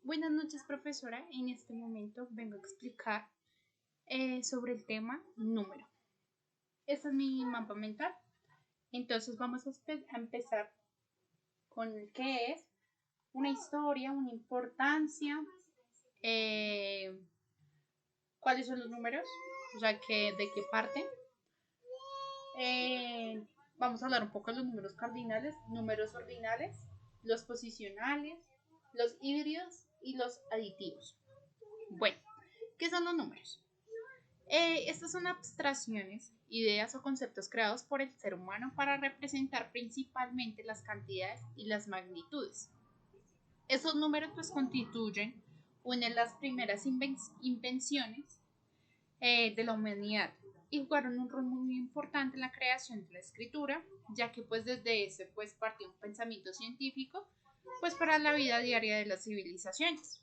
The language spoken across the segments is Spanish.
Buenas noches, profesora. En este momento vengo a explicar sobre el tema número. Este es mi mapa mental. Entonces vamos a empezar con el que es una historia, una importancia, eh, cuáles son los números, o sea, de qué parte. Eh, Vamos a hablar un poco de los números cardinales, números ordinales, los posicionales, los híbridos y los aditivos. Bueno, ¿qué son los números? Estas son abstracciones, ideas o conceptos creados por el ser humano para representar principalmente las cantidades y las magnitudes. Estos números pues constituyen una de las primeras invenciones de la humanidad y jugaron un rol muy importante en la creación de la escritura, ya que pues desde ese pues partió un pensamiento científico pues para la vida diaria de las civilizaciones.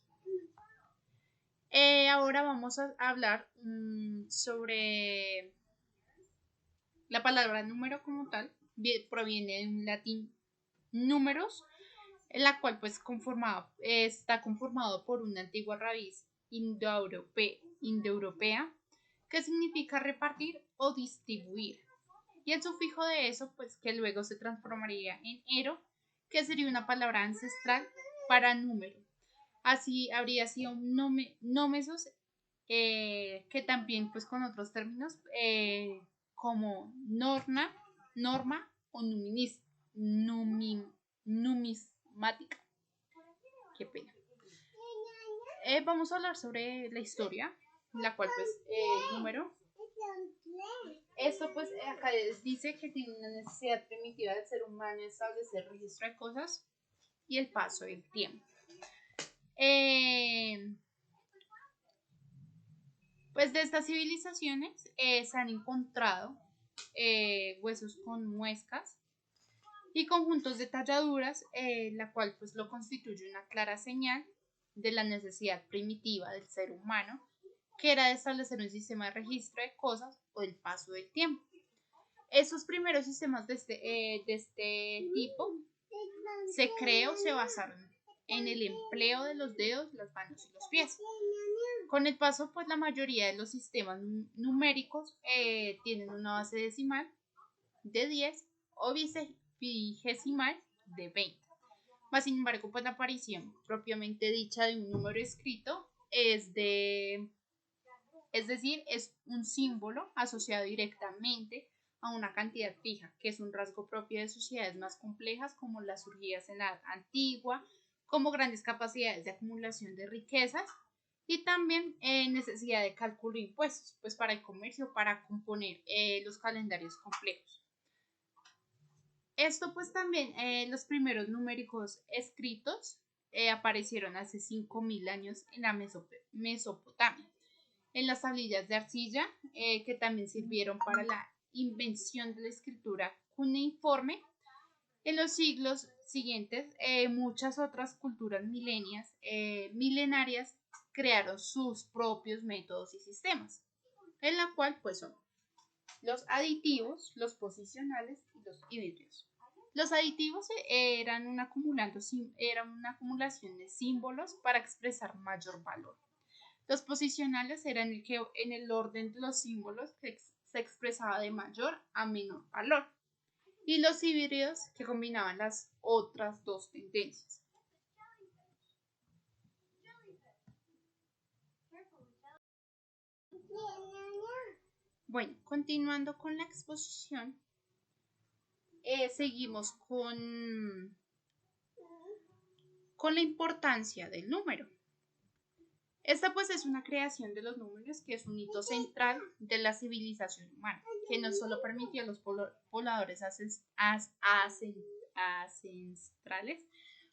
Ahora vamos a hablar sobre la palabra número como tal. Proviene de un latín números, en la cual pues está conformado por una antigua raíz indoeuropea que significa repartir o distribuir. Y el sufijo de eso pues que luego se transformaría en ero, que sería una palabra ancestral para número. Así habría sido un nómesos, que también pues con otros términos como norma o numismática. Qué pena. Vamos a hablar sobre la historia, la cual pues el número. Esto pues acá les dice que tiene una necesidad primitiva del ser humano de establecer registro de cosas y el paso del tiempo. Pues de estas civilizaciones se han encontrado huesos con muescas y conjuntos de talladuras, la cual pues lo constituye una clara señal de la necesidad primitiva del ser humano, que era de establecer un sistema de registro de cosas o del paso del tiempo. Esos primeros sistemas de este tipo se basaron en el empleo de los dedos, las manos y los pies. Con el paso, pues la mayoría de los sistemas numéricos tienen una base decimal de 10 o vigesimal de 20. Mas, sin embargo, pues la aparición propiamente dicha de un número escrito es un símbolo asociado directamente a una cantidad fija, que es un rasgo propio de sociedades más complejas como las surgidas en la edad antigua, como grandes capacidades de acumulación de riquezas y también necesidad de cálculo de impuestos, pues para el comercio, para componer los calendarios complejos. Esto pues también los primeros numéricos escritos aparecieron hace 5.000 años en la Mesopotamia, en las tablillas de arcilla, que también sirvieron para la invención de la escritura cuneiforme. En los siglos siguientes, muchas otras culturas milenarias crearon sus propios métodos y sistemas, en la cual pues son los aditivos, los posicionales y los híbridos. Los aditivos eran una acumulación de símbolos para expresar mayor valor. Los posicionales eran en el orden de los símbolos que se expresaba de mayor a menor valor. Y los híbridos que combinaban las otras dos tendencias. Bueno, continuando con la exposición, seguimos con la importancia del número. Esta pues es una creación de los números que es un hito central de la civilización humana, que no solo permitió a los pobladores ancestrales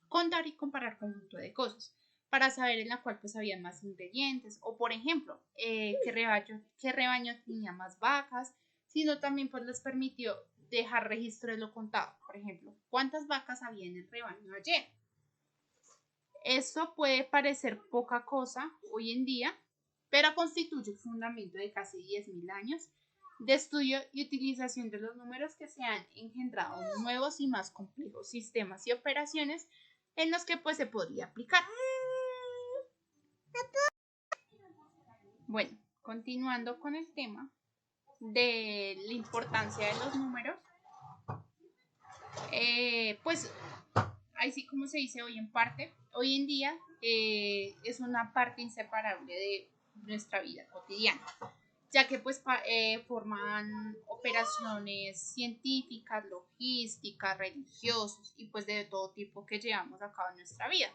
contar y comparar conjunto de cosas para saber en la cual pues había más ingredientes o por ejemplo qué rebaño tenía más vacas, sino también pues les permitió dejar registro de lo contado, por ejemplo, cuántas vacas había en el rebaño ayer. Esto puede parecer poca cosa hoy en día, pero constituye el fundamento de casi 10.000 años de estudio y utilización de los números, que se han engendrado nuevos y más complejos sistemas y operaciones en los que pues se podría aplicar. Bueno, continuando con el tema de la importancia de los números, pues ahí sí como se dice hoy en día es una parte inseparable de nuestra vida cotidiana, ya que pues forman operaciones científicas, logísticas, religiosas y pues de todo tipo que llevamos a cabo en nuestra vida.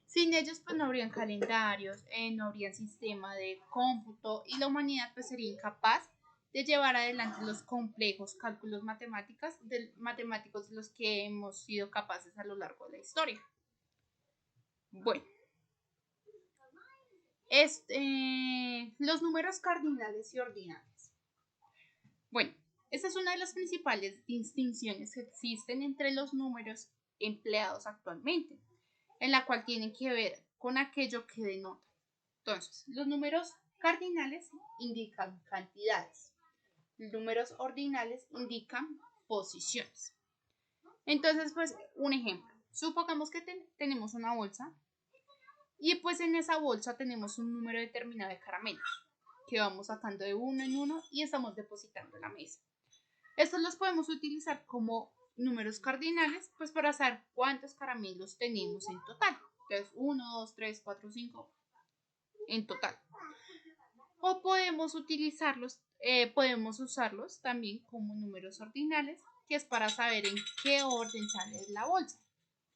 Sin ellos pues no habrían calendarios, no habría sistema de cómputo y la humanidad pues sería incapaz de llevar adelante los complejos cálculos matemáticos de los que hemos sido capaces a lo largo de la historia. Bueno, los números cardinales y ordinales. Bueno, esta es una de las principales distinciones que existen entre los números empleados actualmente, en la cual tienen que ver con aquello que denota. Entonces, los números cardinales indican cantidades, los números ordinales indican posiciones. Entonces, pues, un ejemplo. Supongamos que tenemos una bolsa y pues en esa bolsa tenemos un número determinado de caramelos que vamos sacando de uno en uno y estamos depositando en la mesa. Estos los podemos utilizar como números cardinales, pues para saber cuántos caramelos tenemos en total. Entonces, 1, 2, 3, 4, 5 en total. O podemos usarlos también como números ordinales, que es para saber en qué orden sale la bolsa.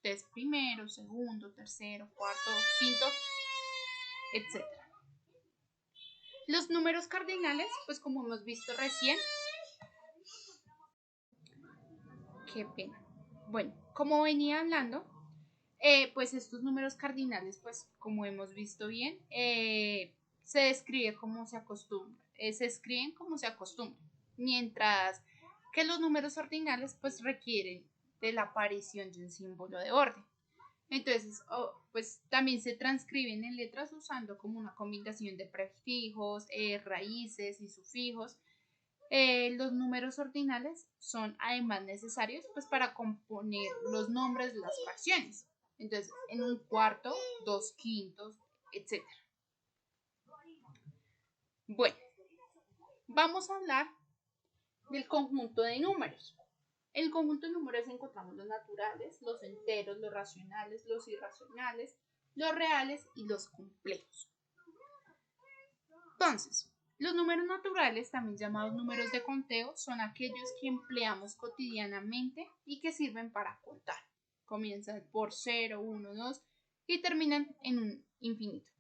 Entonces, primero, segundo, tercero, cuarto, quinto, etc. Los números cardinales, pues como hemos visto recién, qué pena. Bueno, como venía hablando, pues estos números cardinales, pues como hemos visto bien, se escriben como se acostumbra, mientras que los números ordinales pues requieren de la aparición de un símbolo de orden. Entonces, pues también se transcriben en letras usando como una combinación de prefijos, raíces y sufijos. Los números ordinales son además necesarios pues para componer los nombres de las fracciones. Entonces, en un cuarto, 2/5, etc. Bueno, vamos a hablar del conjunto de números. En el conjunto de números encontramos los naturales, los enteros, los racionales, los irracionales, los reales y los complejos. Entonces, los números naturales, también llamados números de conteo, son aquellos que empleamos cotidianamente y que sirven para contar. Comienzan por 0, 1, 2 y terminan en un infinito.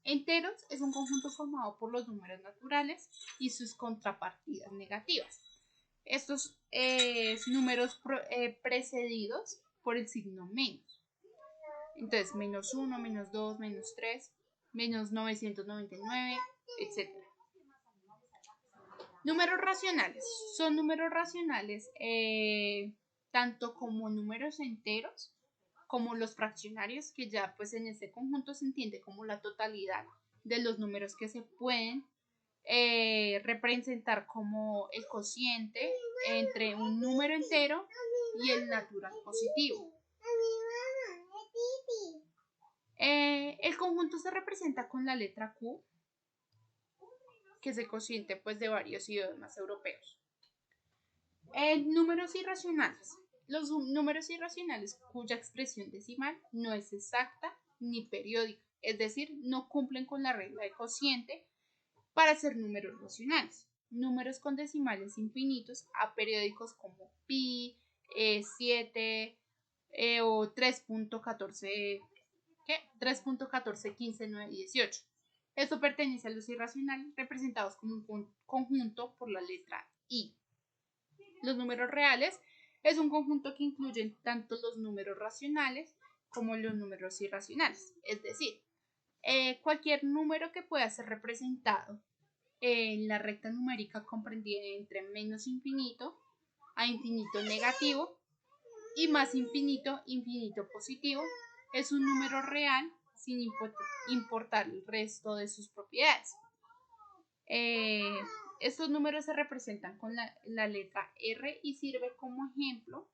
Enteros es un conjunto formado por los números naturales y sus contrapartidas negativas. Estos números precedidos por el signo menos. Entonces, -1, -2, -3, -999, etc. Números racionales. Son números racionales tanto como números enteros como los fraccionarios, que ya pues en este conjunto se entiende como la totalidad de los números que se pueden representar como el cociente entre un número entero y el natural positivo. El conjunto se representa con la letra Q, que es el cociente pues, de varios idiomas europeos. Números irracionales. Los números irracionales cuya expresión decimal no es exacta ni periódica, es decir, no cumplen con la regla de cociente para ser números racionales. Números con decimales infinitos aperiódicos como pi, 7 o 3.14, 3.14, 9, 18. Esto pertenece a los irracionales representados como un conjunto por la letra I. Los números reales es un conjunto que incluye tanto los números racionales como los números irracionales. Es decir, cualquier número que pueda ser representado en la recta numérica comprendida entre menos infinito a infinito negativo y más infinito, infinito positivo, es un número real sin importar el resto de sus propiedades. Estos números se representan con la letra R y sirve como ejemplo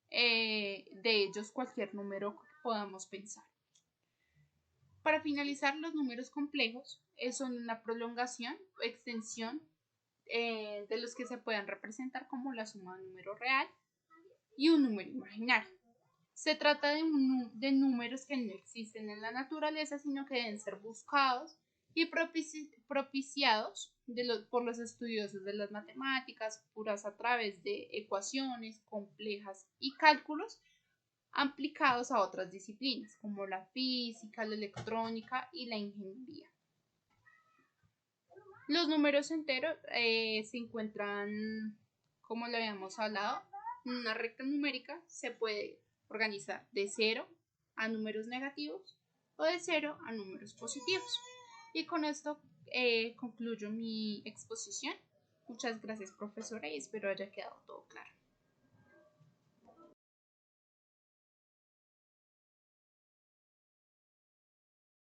de ellos cualquier número que podamos pensar. Para finalizar, los números complejos son una prolongación o extensión de los que se pueden representar como la suma de un número real y un número imaginario. Se trata de números que no existen en la naturaleza, sino que deben ser buscados y propiciados por los estudiosos de las matemáticas puras a través de ecuaciones complejas y cálculos aplicados a otras disciplinas como la física, la electrónica y la ingeniería. Los números enteros se encuentran, como lo habíamos hablado, en una recta numérica. Se puede organizar de 0 a números negativos o de 0 a números positivos. Y con esto concluyo mi exposición. Muchas gracias, profesora, y espero haya quedado todo claro.